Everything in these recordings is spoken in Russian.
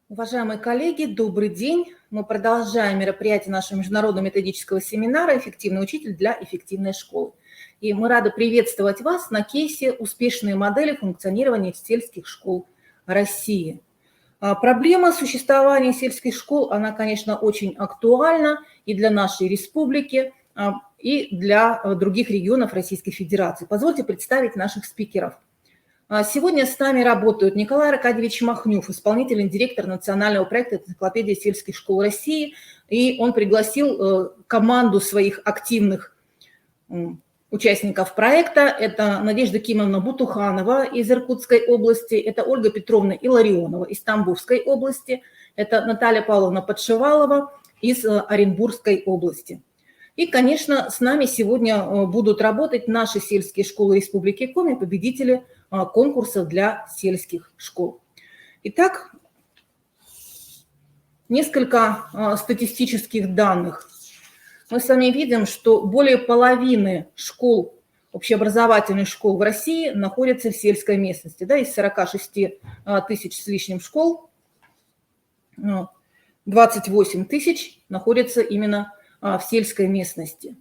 Уважаемые коллеги, добрый день. Мы продолжаем мероприятие нашего международного методического семинара «Эффективный учитель для эффективной школы». И мы рады приветствовать вас на кейсе «Успешные модели функционирования сельских школ России». Проблема существования сельских школ, она, конечно, очень актуальна и для нашей республики, и для других регионов Российской Федерации. Позвольте представить наших спикеров. Сегодня с нами работают Николай Аркадьевич Махнюв, исполнительный директор национального проекта «Энциклопедия сельских школ России», и он пригласил команду своих активных участников проекта. Это Надежда Кимовна Бутуханова из Иркутской области, это Ольга Петровна Илларионова из Тамбовской области, это Наталья Павловна Подшивалова из Оренбургской области. И, конечно, с нами сегодня будут работать наши сельские школы Республики Коми, победители конкурсов для сельских школ. Итак, несколько статистических данных. Мы с вами видим, что более половины школ, общеобразовательных школ в России находятся в сельской местности. Да, из 46 тысяч с лишним школ 28 тысяч находятся именно в сельской местности.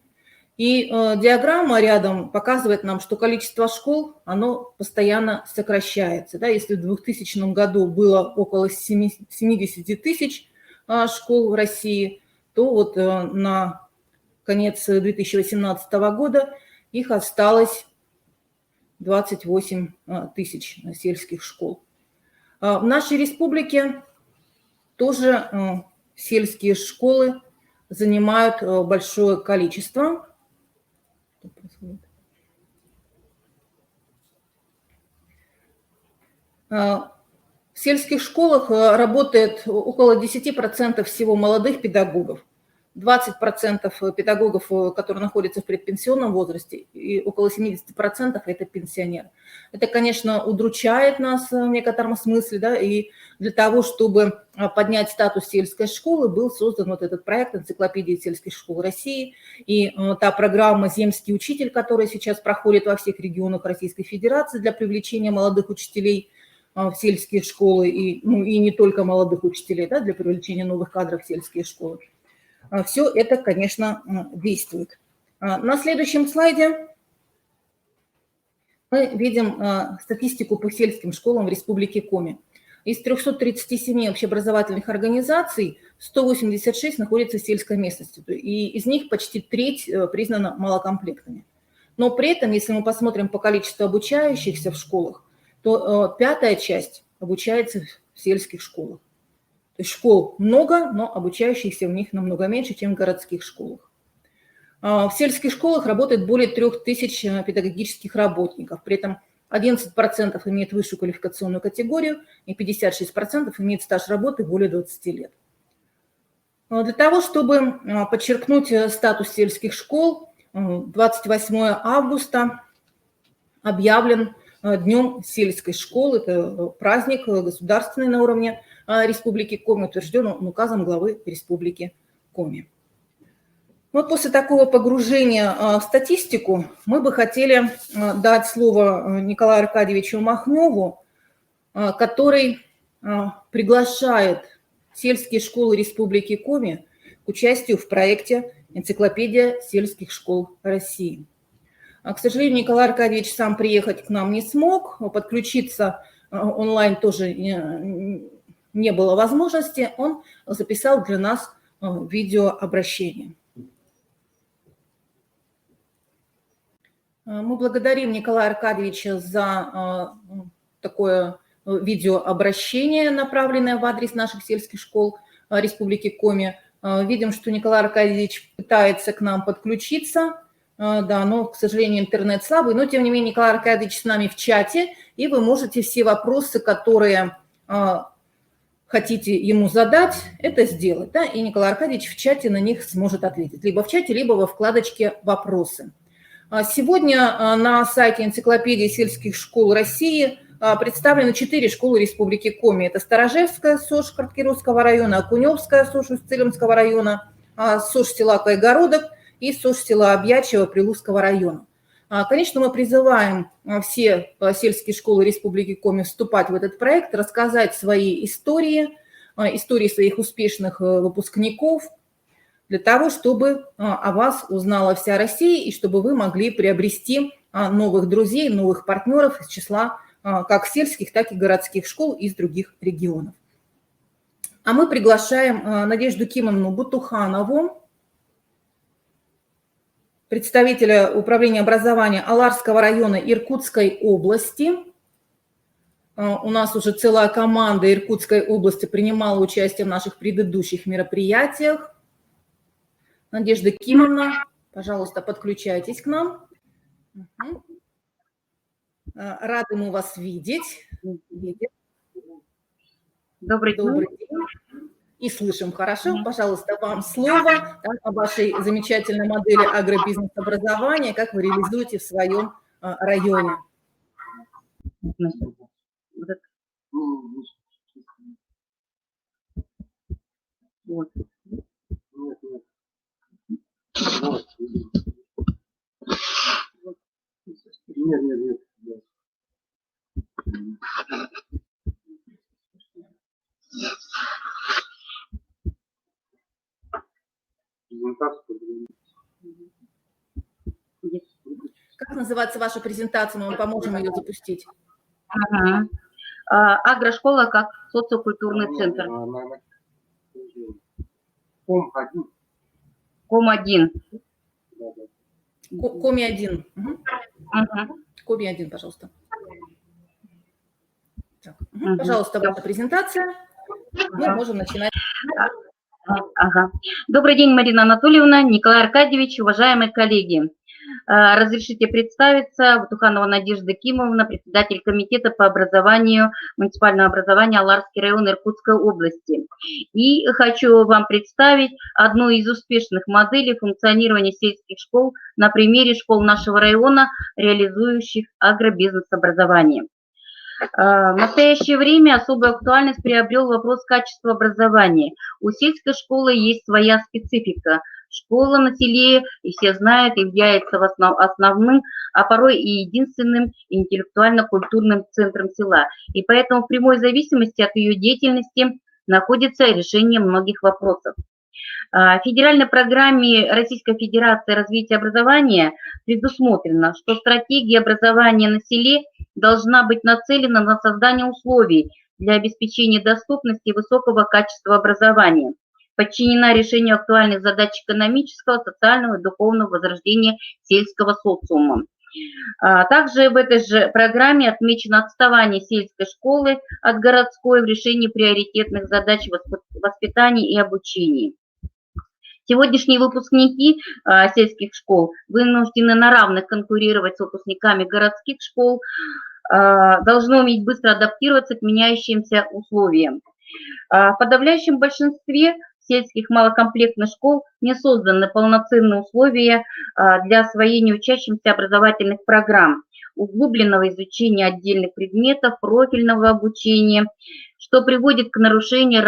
И диаграмма рядом показывает нам, что количество школ, оно постоянно сокращается. Да, если в 2000 году было около 70 тысяч школ в России, то вот на конец 2018 года их осталось 28 тысяч сельских школ. В нашей республике тоже сельские школы занимают большое количество. В сельских школах работает около 10% всего молодых педагогов, 20% педагогов, которые находятся в предпенсионном возрасте, и около 70% это пенсионеры. Это, конечно, удручает нас в некотором смысле, да, и для того, чтобы поднять статус сельской школы, был создан вот этот проект «Энциклопедия сельских школ России», и та программа «Земский учитель», которая сейчас проходит во всех регионах Российской Федерации для привлечения молодых учителей в сельские школы, и не только молодых учителей, да, для привлечения новых кадров в сельские школы. Все это, конечно, действует. На следующем слайде мы видим статистику по сельским школам в Республике Коми. Из 337 общеобразовательных организаций 186 находятся в сельской местности, и из них почти треть признана малокомплектными. Но при этом, если мы посмотрим по количеству обучающихся в школах, то пятая часть обучается в сельских школах. То есть школ много, но обучающихся в них намного меньше, чем в городских школах. В сельских школах работает более 3000 педагогических работников. При этом 11% имеет высшую квалификационную категорию и 56% имеет стаж работы более 20 лет. Для того, чтобы подчеркнуть статус сельских школ, 28 августа объявлен Днем сельской школы. Это праздник государственный на уровне Республики Коми, утвержден указом главы Республики Коми. Вот после такого погружения в статистику мы бы хотели дать слово Николаю Аркадьевичу Махневу, который приглашает сельские школы Республики Коми к участию в проекте «Энциклопедия сельских школ России». К сожалению, Николай Аркадьевич сам приехать к нам не смог, подключиться онлайн тоже не было возможности. Он записал для нас видеообращение. Мы благодарим Николая Аркадьевича за такое видеообращение, направленное в адрес наших сельских школ Республики Коми. Видим, что Николай Аркадьевич пытается к нам подключиться. Да, но, к сожалению, интернет слабый, но, тем не менее, Николай Аркадьевич с нами в чате, и вы можете все вопросы, которые хотите ему задать, это сделать, да, и Николай Аркадьевич в чате на них сможет ответить, либо в чате, либо во вкладочке «Вопросы». Сегодня на сайте Энциклопедии сельских школ России представлены 4 школы Республики Коми. Это Старожевская СОЖ Карткирусского района, Окуневская СОЖ Устилимского района, СОЖ села Кайгородок и СОЖ села Обьячево Прилузского района. Конечно, мы призываем все сельские школы Республики Коми вступать в этот проект, рассказать свои истории, истории своих успешных выпускников, для того, чтобы о вас узнала вся Россия и чтобы вы могли приобрести новых друзей, новых партнеров из числа как сельских, так и городских школ из других регионов. А мы приглашаем Надежду Кимовну Бутуханову, представителя управления образования Аларского района Иркутской области. У нас уже целая команда Иркутской области принимала участие в наших предыдущих мероприятиях. Надежда Кимовна, пожалуйста, подключайтесь к нам. Рады мы вас видеть. Добрый день. И слышим хорошо. Пожалуйста, вам слово о вашей замечательной модели агробизнес-образования, как вы реализуете в своем районе. Вот. Нет. Как называется ваша презентация? Мы вам поможем ее запустить. Агрошкола как социокультурный центр. Ком-1. Коми-1. Коми-1, пожалуйста. Так. Пожалуйста, ваша презентация. Мы можем начинать. Добрый день, Марина Анатольевна, Николай Аркадьевич, уважаемые коллеги. Разрешите представиться, Бутуханова Надежда Кимовна, председатель комитета по образованию, муниципального образования Аларский район Иркутской области. И хочу вам представить одну из успешных моделей функционирования сельских школ на примере школ нашего района, реализующих агробизнес-образование. В настоящее время особую актуальность приобрел вопрос качества образования. У сельской школы есть своя специфика. Школа на селе, и все знают, является основным, а порой и единственным интеллектуально-культурным центром села. И поэтому в прямой зависимости от ее деятельности находится решение многих вопросов. В федеральной программе Российской Федерации развития образования предусмотрено, что стратегия образования на селе должна быть нацелена на создание условий для обеспечения доступности и высокого качества образования, подчинена решению актуальных задач экономического, социального и духовного возрождения сельского социума. Также в этой же программе отмечено отставание сельской школы от городской в решении приоритетных задач воспитания и обучения. Сегодняшние выпускники сельских школ вынуждены на равных конкурировать с выпускниками городских школ, должны уметь быстро адаптироваться к меняющимся условиям. В подавляющем большинстве сельских малокомплектных школ не созданы полноценные условия для освоения учащимся образовательных программ, углубленного изучения отдельных предметов, профильного обучения, что приводит к нарушению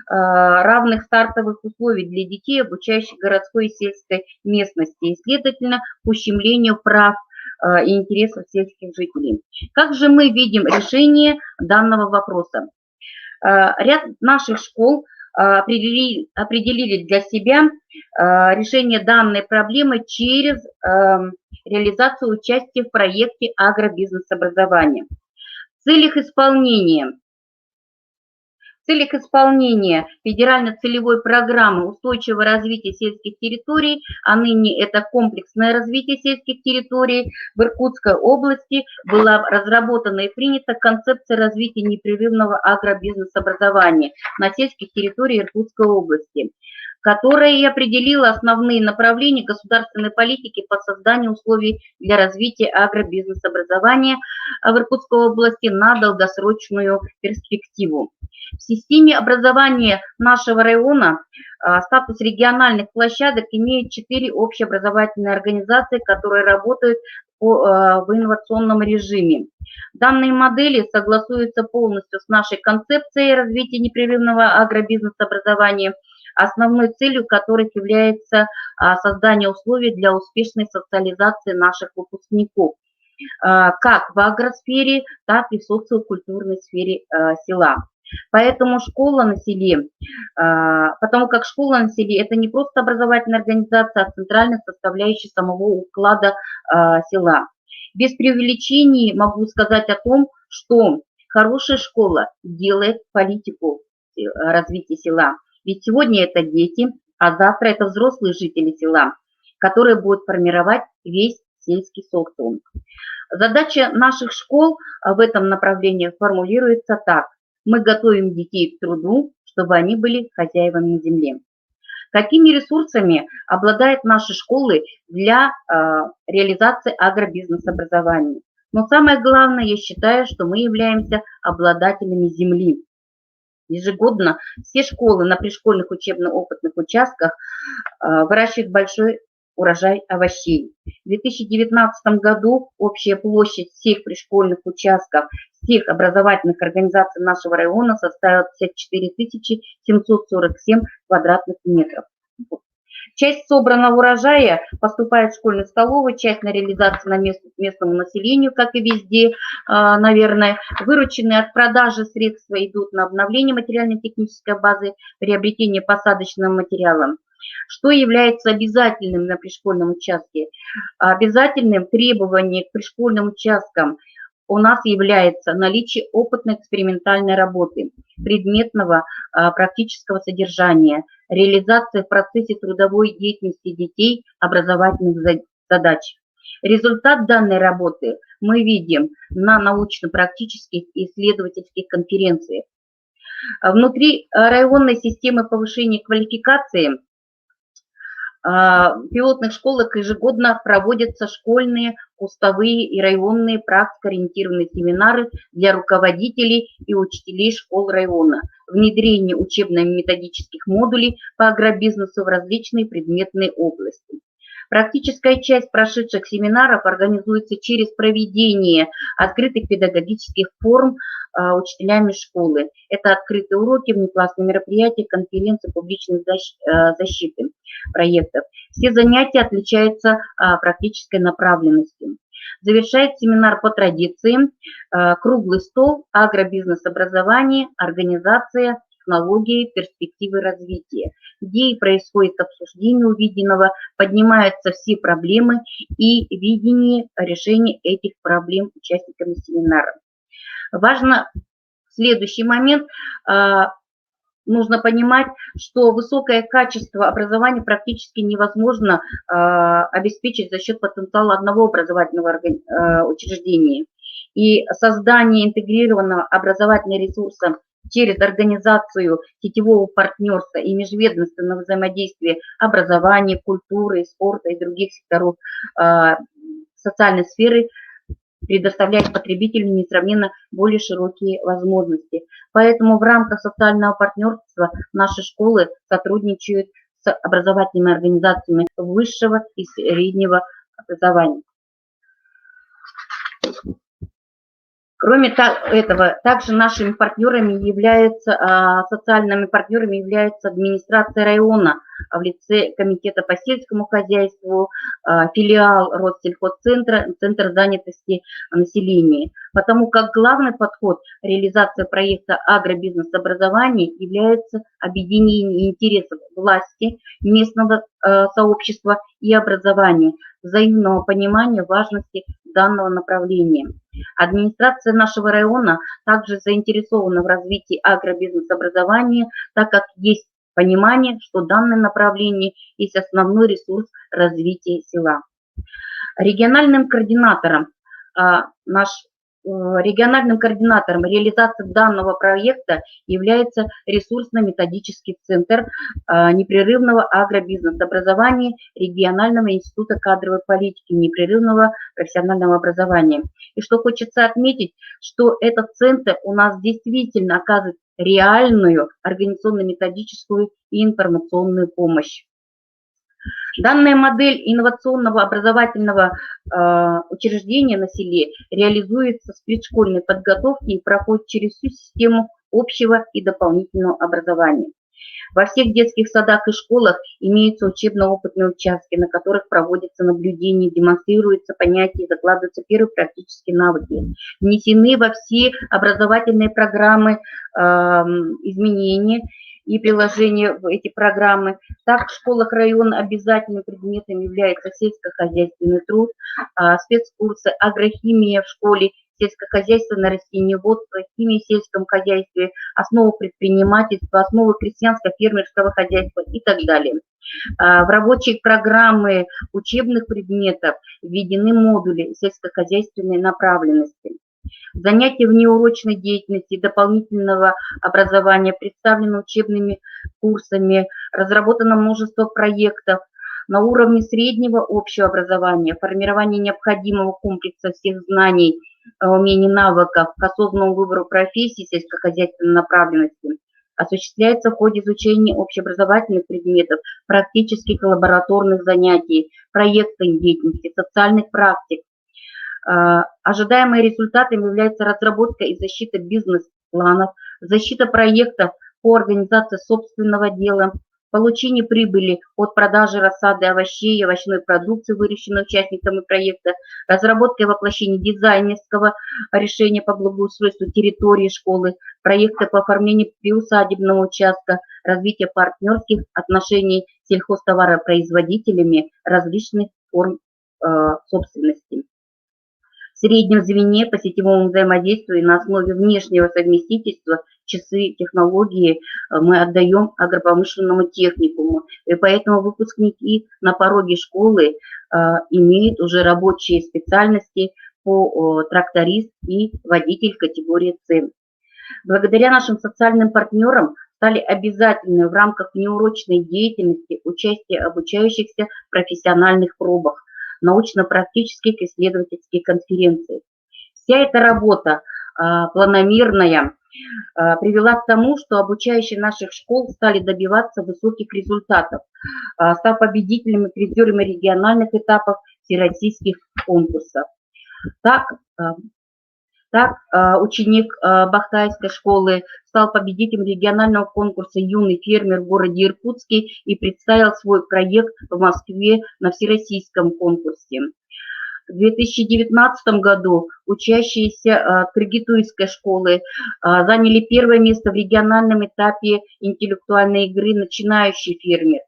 равных стартовых условий для детей, обучающих городской и сельской местности, и, следовательно, к ущемлению прав и интересов сельских жителей. Как же мы видим решение данного вопроса? Ряд наших школ определили для себя решение данной проблемы через реализацию участия в проекте агробизнес-образования. В целях исполнения федеральной целевой программы устойчивого развития сельских территорий, а ныне это комплексное развитие сельских территорий, в Иркутской области была разработана и принята концепция развития непрерывного агробизнес-образования на сельских территориях Иркутской области, которая и определила основные направления государственной политики по созданию условий для развития агробизнес-образования в Иркутской области на долгосрочную перспективу. В системе образования нашего района статус региональных площадок имеют 4 общеобразовательные организации, которые работают в инновационном режиме. Данные модели согласуются полностью с нашей концепцией развития непрерывного агробизнес-образования, основной целью которых является создание условий для успешной социализации наших выпускников, как в агросфере, так и в социокультурной сфере села. Поэтому школа на селе, потому как школа на селе – это не просто образовательная организация, а центральная составляющая самого уклада села. Без преувеличений могу сказать о том, что хорошая школа делает политику развития села. Ведь сегодня это дети, а завтра это взрослые жители села, которые будут формировать весь сельский социум. Задача наших школ в этом направлении формулируется так. Мы готовим детей к труду, чтобы они были хозяевами на земле. Какими ресурсами обладают наши школы для реализации агробизнес-образования? Но самое главное, я считаю, что мы являемся обладателями земли. Ежегодно все школы на пришкольных учебно-опытных участках выращивают большой урожай овощей. В 2019 году общая площадь всех пришкольных участков, всех образовательных организаций нашего района составила 54 747 квадратных метров. Часть собранного урожая поступает в школьную столовую, часть на реализацию на местному населению, как и везде, наверное. Вырученные от продажи средства идут на обновление материально-технической базы, приобретение посадочного материала. Что является обязательным на пришкольном участке? Обязательным требованием к пришкольным участкам у нас является наличие опытной экспериментальной работы, предметного практического содержания, реализация в процессе трудовой деятельности детей образовательных задач. Результат данной работы мы видим на научно-практических и исследовательских конференциях. Внутри районной системы повышения квалификации в пилотных школах ежегодно проводятся школьные, кустовые и районные практико-ориентированные семинары для руководителей и учителей школ района, внедрение учебно-методических модулей по агробизнесу в различные предметные области. Практическая часть прошедших семинаров организуется через проведение открытых педагогических форм учителями школы. Это открытые уроки, внеклассные мероприятия, конференции, публичной защиты проектов. Все занятия отличаются практической направленностью. Завершает семинар по традициям круглый стол агробизнес-образование, организация, технологии, перспективы развития, где и происходит обсуждение увиденного, поднимаются все проблемы и видение решения этих проблем участниками семинара. Важно в следующий момент, нужно понимать, что высокое качество образования практически невозможно обеспечить за счет потенциала одного образовательного учреждения. И создание интегрированного образовательного ресурса через организацию сетевого партнерства и межведомственного взаимодействия образования, культуры, спорта и других секторов социальной сферы предоставляет потребителю несравненно более широкие возможности. Поэтому в рамках социального партнерства наши школы сотрудничают с образовательными организациями высшего и среднего образования. Кроме этого, также нашими партнерами являются, социальными партнерами является администрация района в лице комитета по сельскому хозяйству, филиал Россельхозцентра, центр занятости населения. Потому как главный подход реализации проекта агробизнес-образования является объединение интересов власти, местного сообщества и образования, взаимного понимания важности данного направления. Администрация нашего района также заинтересована в развитии агробизнес-образования, так как есть понимание, что данное направление есть основной ресурс развития села. Региональным координатором реализации данного проекта является ресурсно-методический центр непрерывного агробизнес-образования регионального института кадровой политики, непрерывного профессионального образования. И что хочется отметить, что этот центр у нас действительно оказывает реальную организационно-методическую и информационную помощь. Данная модель инновационного образовательного учреждения на селе реализуется с предшкольной подготовки и проходит через всю систему общего и дополнительного образования. Во всех детских садах и школах имеются учебно-опытные участки, на которых проводятся наблюдения, демонстрируются понятия, закладываются первые практические навыки. Внесены во все образовательные программы изменения и приложения в эти программы. Так, в школах района обязательным предметом является сельскохозяйственный труд, спецкурсы, агрохимия в школе, сельскохозяйственное растениеводство, химия в сельском хозяйстве, основы предпринимательства, основы крестьянско-фермерского хозяйства и так далее. В рабочие программы учебных предметов введены модули сельскохозяйственной направленности. Занятия внеурочной деятельности и дополнительного образования представлены учебными курсами, разработано множество проектов на уровне среднего общего образования, формирование необходимого комплекса всех знаний, умений, навыков к осознанному выбору профессии сельскохозяйственной направленности осуществляется в ходе изучения общеобразовательных предметов, практических и лабораторных занятий, проектной деятельности, социальных практик. Ожидаемыми результатами является разработка и защита бизнес-планов, защита проектов по организации собственного дела, получение прибыли от продажи рассады овощей и овощной продукции, выращенной участниками проекта, разработка и воплощение дизайнерского решения по благоустройству территории школы, проекты по оформлению приусадебного участка, развитие партнерских отношений с сельхозтоваропроизводителями различных форм собственности. В среднем звене по сетевому взаимодействию и на основе внешнего совместительства часы технологии мы отдаем агропромышленному техникуму. И поэтому выпускники на пороге школы имеют уже рабочие специальности по тракторист и водитель категории С. Благодаря нашим социальным партнерам стали обязательны в рамках внеурочной деятельности участие обучающихся в профессиональных пробах, научно-практических исследовательских конференций. Вся эта работа планомерная привела к тому, что обучающие наших школ стали добиваться высоких результатов, став победителями, призерами региональных этапов всероссийских конкурсов. Так, ученик Бахтаевской школы стал победителем регионального конкурса «Юный фермер» в городе Иркутске и представил свой проект в Москве на всероссийском конкурсе. В 2019 году учащиеся Кыргызской школы заняли первое место в региональном этапе интеллектуальной игры «Начинающий фермер»,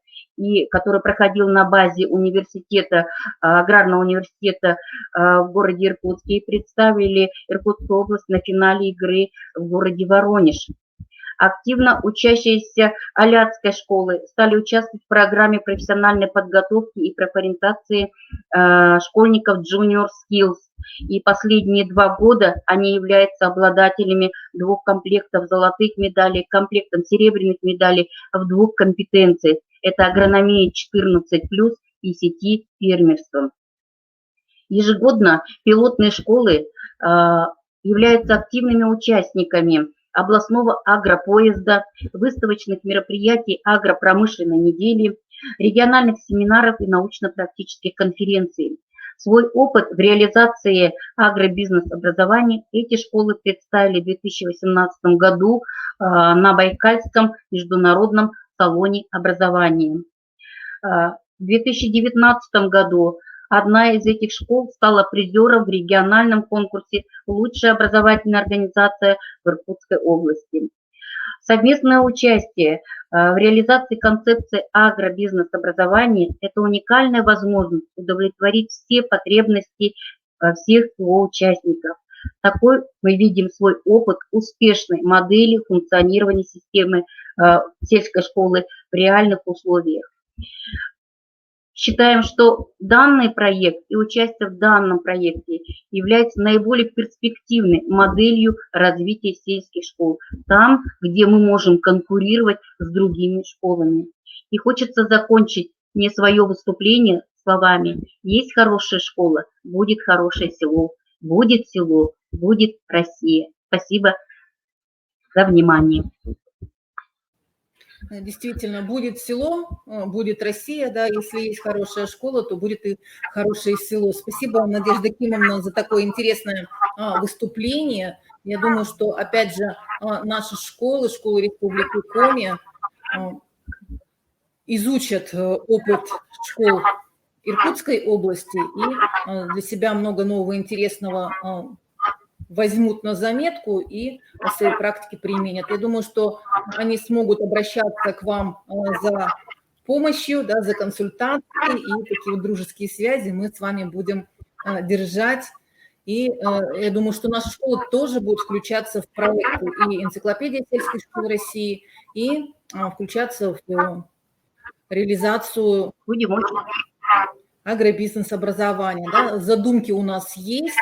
который проходил на базе университета, аграрного университета в городе Иркутске, и представили Иркутскую область на финале игры в городе Воронеж. Активно учащиеся Аляцкой школы стали участвовать в программе профессиональной подготовки и профориентации школьников Junior Skills. И последние 2 года они являются обладателями 2 комплектов золотых медалей, комплектом серебряных медалей в 2 компетенциях. Это агрономия 14+, и сети фермерства. Ежегодно пилотные школы являются активными участниками областного агропоезда, выставочных мероприятий агропромышленной недели, региональных семинаров и научно-практических конференций. Свой опыт в реализации агробизнес-образования эти школы представили в 2018 году на Байкальском международном салоне образования. В 2019 году одна из этих школ стала призером в региональном конкурсе «Лучшая образовательная организация в Иркутской области». Совместное участие в реализации концепции агробизнес-образования – это уникальная возможность удовлетворить все потребности всех его участников. Такой мы видим свой опыт успешной модели функционирования системы сельской школы в реальных условиях. Считаем, что данный проект и участие в данном проекте является наиболее перспективной моделью развития сельских школ, там, где мы можем конкурировать с другими школами. И хочется закончить мне свое выступление словами: есть хорошая школа, будет хорошее село, будет село, будет Россия. Спасибо за внимание. Действительно, будет село, будет Россия, да, если есть хорошая школа, то будет и хорошее село. Спасибо, Надежда Кимовна, за такое интересное выступление. Я думаю, что, опять же, наши школы Республики Коми изучат опыт школ Иркутской области и для себя много нового интересного возьмут на заметку и в своей практике применят. Я думаю, что они смогут обращаться к вам за помощью, да, за консультацией, и такие вот дружеские связи мы с вами будем держать. И я думаю, что наша школа тоже будет включаться в проект и энциклопедия сельских школ России, и включаться в реализацию Будем очень. агробизнес-образования. Да. Задумки у нас есть.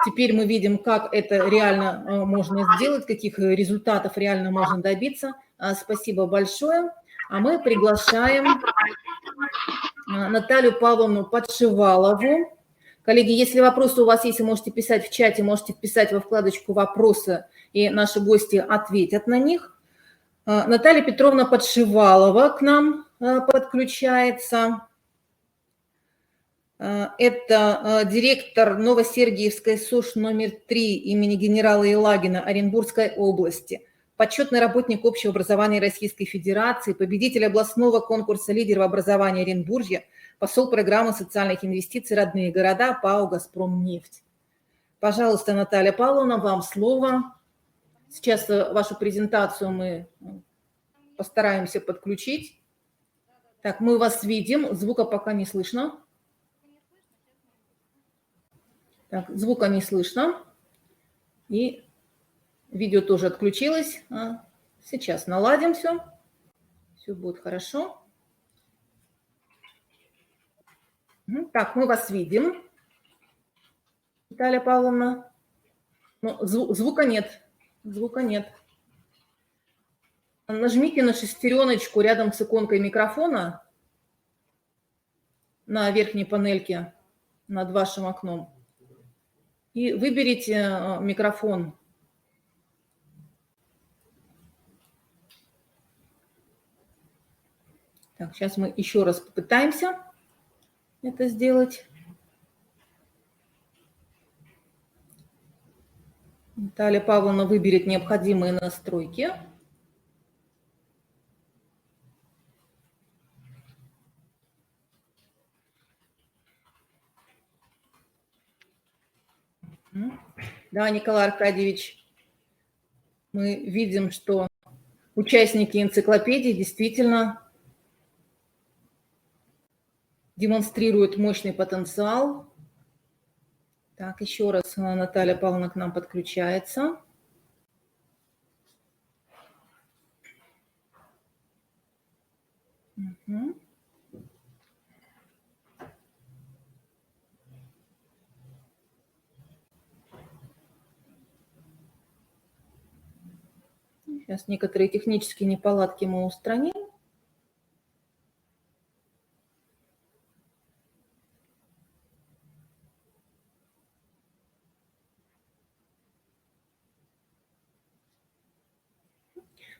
Теперь мы видим, как это реально можно сделать, каких результатов реально можно добиться. Спасибо большое. А мы приглашаем Наталью Павловну Подшивалову. Коллеги, если вопросы у вас есть, вы можете писать в чате, можете писать во вкладочку «Вопросы», и наши гости ответят на них. Наталья Петровна Подшивалова к нам подключается. Это директор Новосергиевской СОШ номер 3 имени генерала Елагина Оренбургской области, почетный работник общего образования Российской Федерации, победитель областного конкурса «Лидер в образовании Оренбуржья», посол программы социальных инвестиций «Родные города» ПАО «Газпромнефть». Пожалуйста, Наталья Павловна, вам слово. Сейчас вашу презентацию мы постараемся подключить. Так, мы вас видим, звука пока не слышно. Так, звука не слышно. И видео тоже отключилось. Сейчас наладим все. Все будет хорошо. Так, мы вас видим, Наталья Павловна. Но звука нет. Звука нет. Нажмите на шестереночку рядом с иконкой микрофона на верхней панельке над вашим окном. И выберите микрофон. Так, сейчас мы еще раз попытаемся это сделать. Наталья Павловна выберет необходимые настройки. Да, Николай Аркадьевич, мы видим, что участники энциклопедии действительно демонстрируют мощный потенциал. Так, еще раз Наталья Павловна к нам подключается. Угу. Сейчас некоторые технические неполадки мы устраним.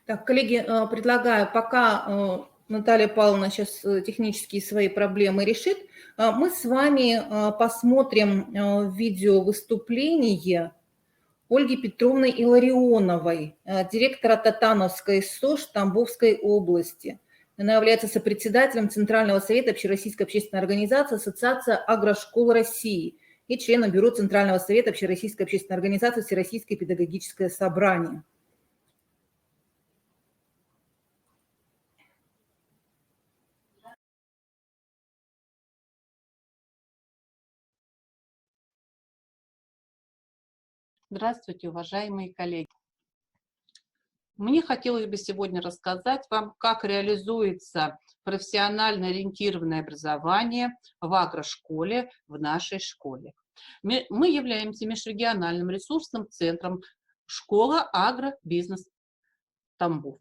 Так, коллеги, предлагаю, пока Наталья Павловна сейчас технические свои проблемы решит, мы с вами посмотрим видео выступление Ольги Петровны Илларионовой, директора Татановской СОШ Тамбовской области. Она является сопредседателем Центрального совета Общероссийской общественной организации Ассоциация агрошкол России и членом Бюро Центрального совета Общероссийской общественной организации Всероссийское педагогическое собрание. Здравствуйте, уважаемые коллеги. Мне хотелось бы сегодня рассказать вам, как реализуется профессионально ориентированное образование в агрошколе в нашей школе. Мы являемся межрегиональным ресурсным центром школа агробизнес Тамбов.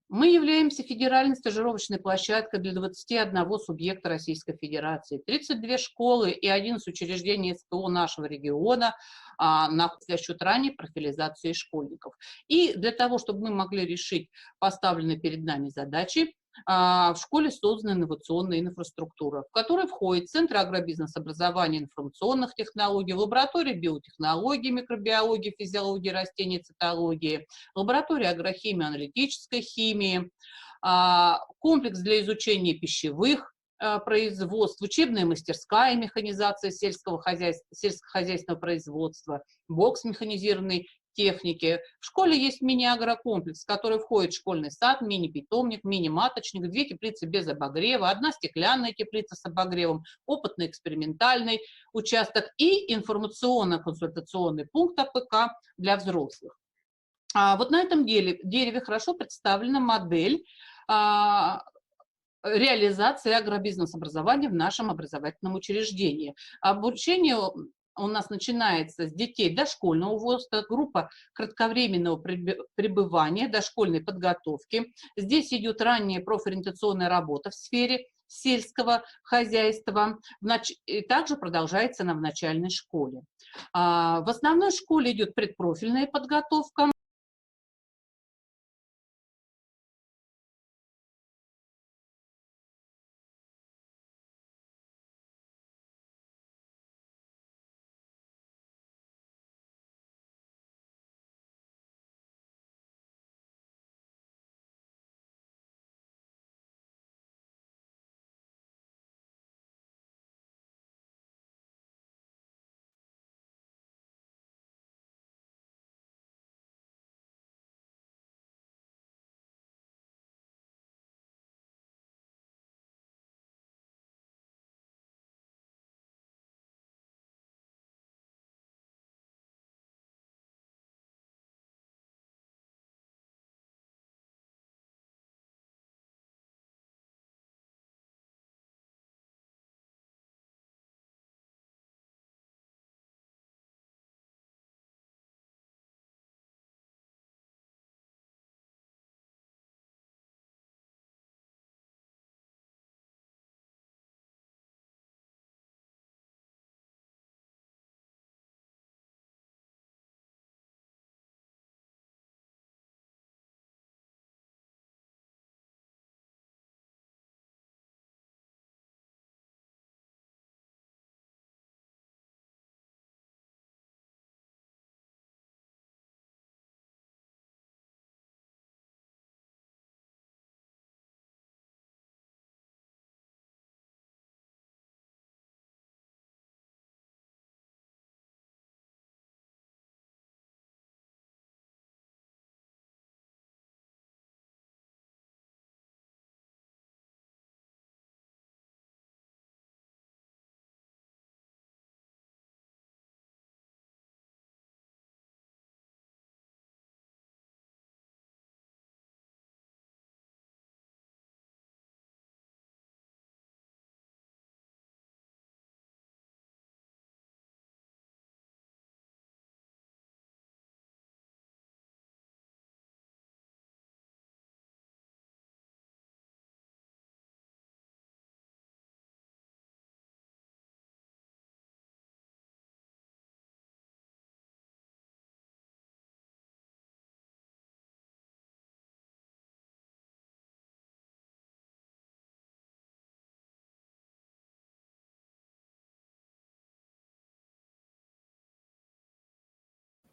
Мы являемся федеральной стажировочной площадкой для 21 субъекта Российской Федерации. 32 школы и 11 учреждений СПО нашего региона находятся за счет ранней профилизации школьников. И для того, чтобы мы могли решить поставленные перед нами задачи, в школе создана инновационная инфраструктура, в которой входит Центр агробизнес-образования и информационных технологий, лаборатория биотехнологии, микробиологии, физиологии растений, цитологии, лаборатория агрохимии, аналитической химии, комплекс для изучения пищевых производств, учебная мастерская механизация сельскохозяйственного производства, бокс механизированной техники. В школе есть мини-агрокомплекс, в который входит школьный сад, мини-питомник, мини-маточник, 2 теплицы без обогрева, 1 стеклянная теплица с обогревом, опытный экспериментальный участок и информационно-консультационный пункт АПК для взрослых. Вот на этом дереве хорошо представлена модель реализации агробизнес-образования в нашем образовательном учреждении. Обучение у нас начинается с детей дошкольного возраста, группа кратковременного пребывания, дошкольной подготовки. Здесь идет ранняя профориентационная работа в сфере сельского хозяйства, и также продолжается она в начальной школе. В основной школе идет предпрофильная подготовка.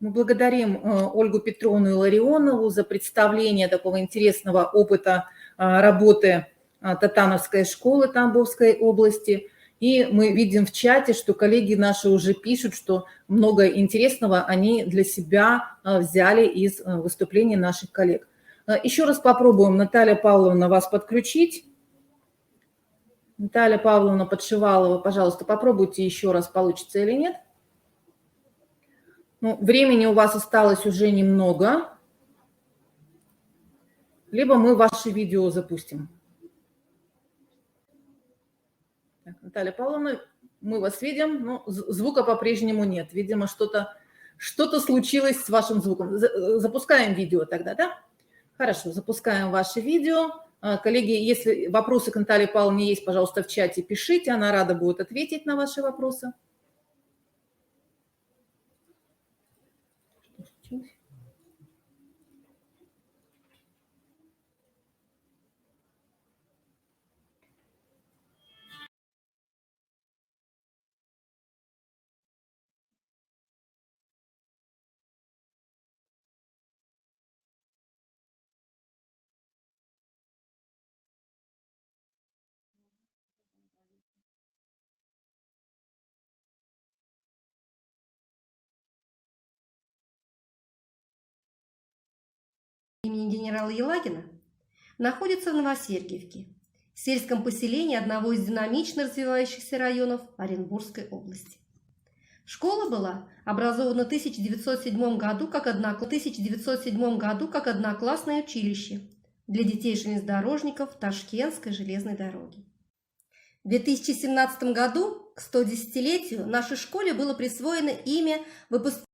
Мы благодарим Ольгу Петровну Илларионову за представление такого интересного опыта работы Татановской школы Тамбовской области. И мы видим в чате, что коллеги наши уже пишут, что много интересного они для себя взяли из выступлений наших коллег. Еще раз попробуем, Наталья Павловна, вас подключить. Наталья Павловна Подшивалова, пожалуйста, попробуйте еще раз, получится или нет. Ну, времени у вас осталось уже немного. Либо мы ваше видео запустим. Так, Наталья Павловна, мы вас видим, но звука по-прежнему нет. Видимо, что-то случилось с вашим звуком. Запускаем видео тогда, да? Хорошо, запускаем ваше видео. Коллеги, если вопросы к Наталье Павловне есть, пожалуйста, в чате пишите. Она рада будет ответить на ваши вопросы. имени генерала Елагина находится в Новосергиевке, сельском поселении одного из динамично развивающихся районов Оренбургской области. Школа была образована в 1907 году как одноклассное училище для детей-железнодорожников Ташкентской железной дороги. В 2017 году, к 110-летию, нашей школе было присвоено имя выпускника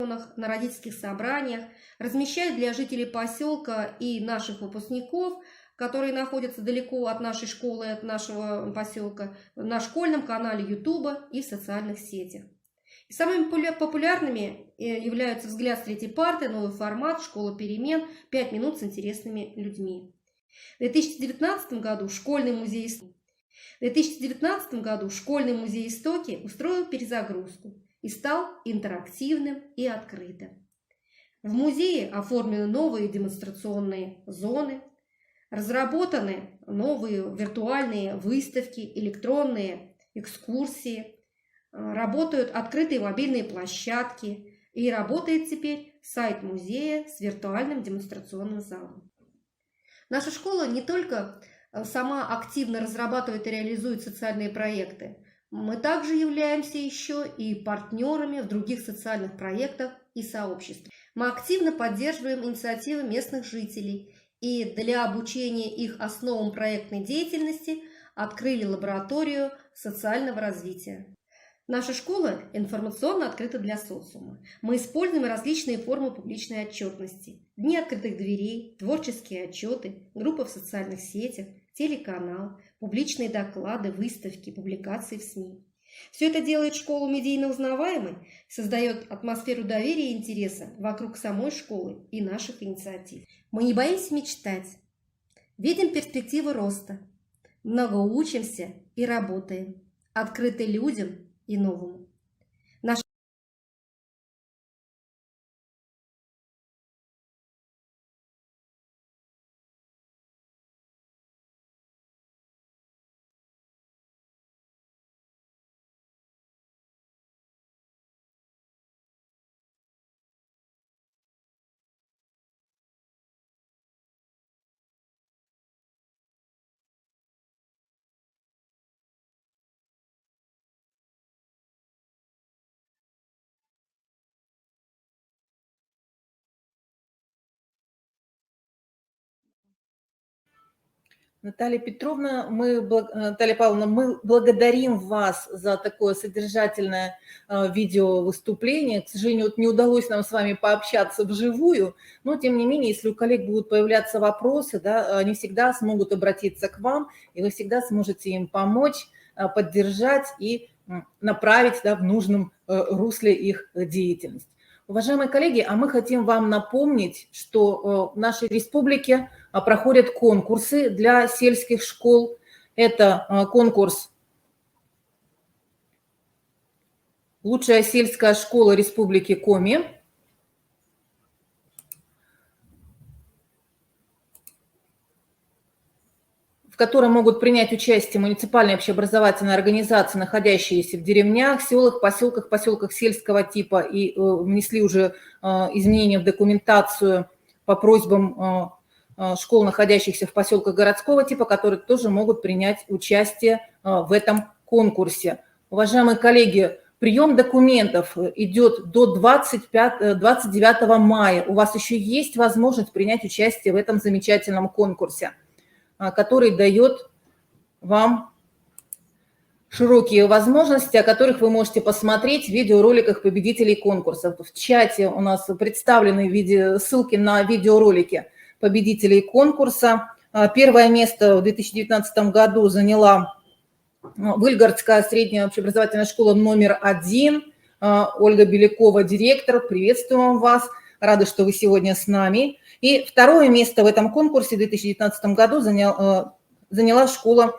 на родительских собраниях, размещает для жителей поселка и наших выпускников, которые находятся далеко от нашей школы, от нашего поселка, на школьном канале YouTube и в социальных сетях. И самыми популярными являются «Взгляд с третьей парты», новый формат, «Школа перемен», 5 минут с интересными людьми. В 2019 году школьный музей «Истоки» устроил перезагрузку и стал интерактивным и открытым. В музее оформлены новые демонстрационные зоны, разработаны новые виртуальные выставки, электронные экскурсии, работают открытые мобильные площадки и работает теперь сайт музея с виртуальным демонстрационным залом. Наша школа не только сама активно разрабатывает и реализует социальные проекты, мы также являемся еще и партнерами в других социальных проектах и сообществах. Мы активно поддерживаем инициативы местных жителей и для обучения их основам проектной деятельности открыли лабораторию социального развития. Наша школа информационно открыта для социума. Мы используем различные формы публичной отчетности. Дни открытых дверей, творческие отчеты, группы в социальных сетях, телеканал, публичные доклады, выставки, публикации в СМИ. Все это делает школу медийно узнаваемой, создает атмосферу доверия и интереса вокруг самой школы и наших инициатив. Мы не боимся мечтать, видим перспективы роста, много учимся и работаем, открыты людям и новому. Наталья Павловна, мы благодарим вас за такое содержательное видеовыступление. К сожалению, вот не удалось нам с вами пообщаться вживую, но тем не менее, если у коллег будут появляться вопросы, да, они всегда смогут обратиться к вам, и вы всегда сможете им помочь, поддержать и направить, да, в нужном русле их деятельность. Уважаемые коллеги, а мы хотим вам напомнить, что в нашей республике проходят конкурсы для сельских школ. Это конкурс «Лучшая сельская школа Республики Коми», в котором могут принять участие муниципальные общеобразовательные организации, находящиеся в деревнях, селах, поселках сельского типа, и внесли уже изменения в документацию по просьбам школ, находящихся в поселках городского типа, которые тоже могут принять участие в этом конкурсе. Уважаемые коллеги, прием документов идет до 29 мая. У вас еще есть возможность принять участие в этом замечательном конкурсе, который дает вам широкие возможности, о которых вы можете посмотреть в видеороликах победителей конкурса. В чате у нас представлены ссылки на видеоролики победителей конкурса. Первое место в 2019 году заняла Выльгородская средняя общеобразовательная школа номер 1. Ольга Белякова, директор. Приветствуем вас. Рады, что вы сегодня с нами. И второе место в этом конкурсе в 2019 году заняла школа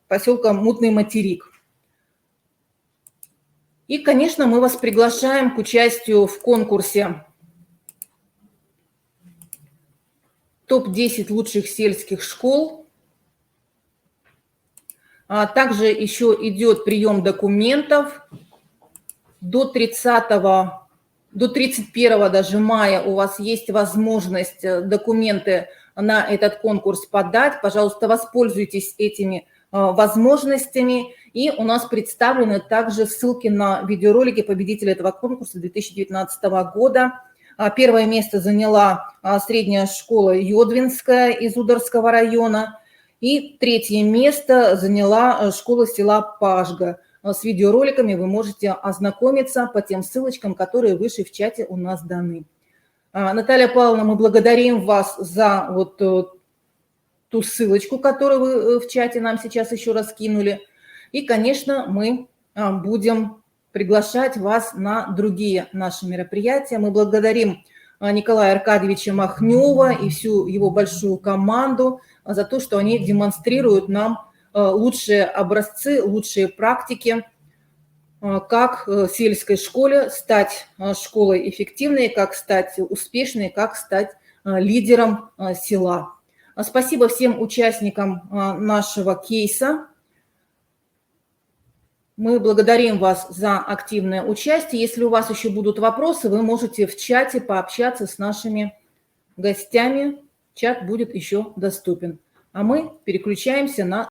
поселка Мутный Материк. И, конечно, мы вас приглашаем к участию в конкурсе топ-10 лучших сельских школ. Также еще идет прием документов. До 31 даже мая у вас есть возможность документы на этот конкурс подать. Пожалуйста, воспользуйтесь этими возможностями. И у нас представлены также ссылки на видеоролики победителей этого конкурса 2019 года. Первое место заняла средняя школа Йодвинская из Ударского района. И третье место заняла школа села Пажга. с видеороликами вы можете ознакомиться по тем ссылочкам, которые выше в чате у нас даны. Наталья Павловна, мы благодарим вас за вот ту ссылочку, которую вы в чате нам сейчас еще раз скинули. И, конечно, мы будем приглашать вас на другие наши мероприятия. Мы благодарим Николая Аркадьевича Махнева и всю его большую команду за то, что они демонстрируют нам лучшие образцы, лучшие практики, как в сельской школе стать школой эффективной, как стать успешной, как стать лидером села. Спасибо всем участникам нашего кейса. Мы благодарим вас за активное участие. Если у вас еще будут вопросы, вы можете в чате пообщаться с нашими гостями. Чат будет еще доступен. А мы переключаемся на